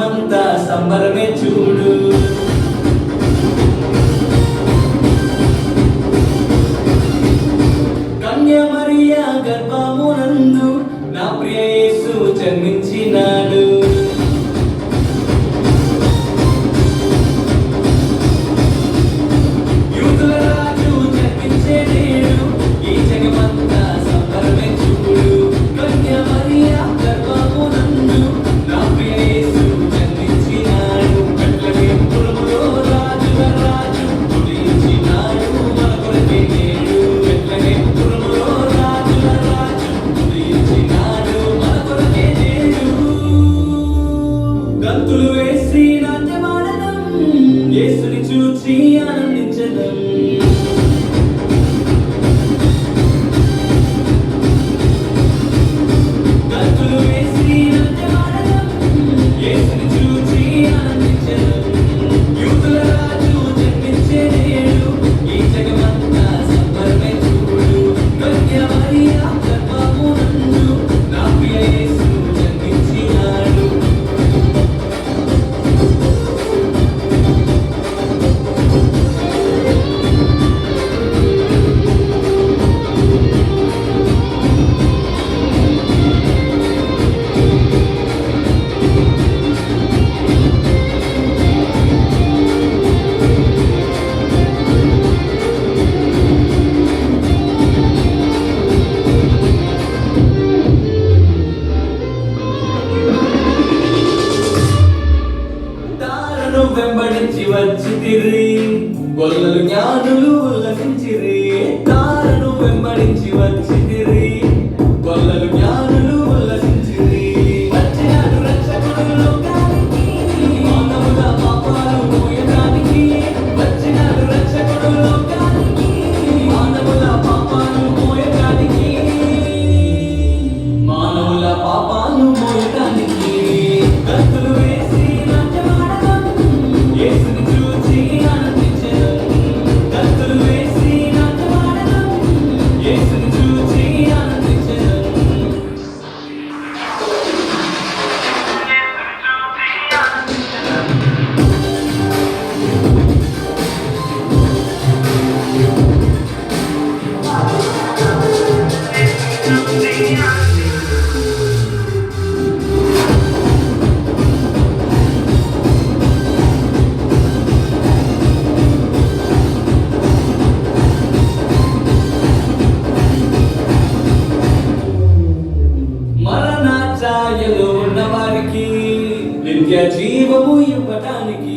జగమంతా సంబరమే చూడు. కన్య మరియా గర్భమునందు నా ప్రియ యేసు జన్మించినాడు. గంతులు వేసి నాట్యమాడడం, యేసుని చూచి ఆనందించడం. గంతులు వేసి నాట్యమాడడం, యేసుని చూచి ఆనందించడం. యూదుల రాజు జన్మించే నేడు, ఈ జగమంతా సంబరమే చూడు. కన్య మరియా గర్భమునందు నా ప్రియ యేసు జన్మించినాడు. వెంబడించి వచ్చితిరి, గొల్లలు జ్ఞానులు ఉల్లసించిరి. తారను వెంబడించి వచ్చితిరి, గొల్లలు జ్ఞానులు ఉల్లసించిరి. వచ్చినాడు రక్షకుడు లోకానికి, మానవుల పాపాలు మోయడానికి. వచ్చినాడు రక్షకుడు లోకానికి, మానవుల పాపాలు మోయడానికి. మానవుల పాపాలు మోయడానికి. గంతులు వేసి యేసుని చూచి ఆనందించెదం. గంతులు వేసి నాట్యమాడెదం, యేసుని చూచి ఆనందించెదం. మరణఛాయలో ఉన్న వారికి నిత్య జీవము ఇవ్వటానికి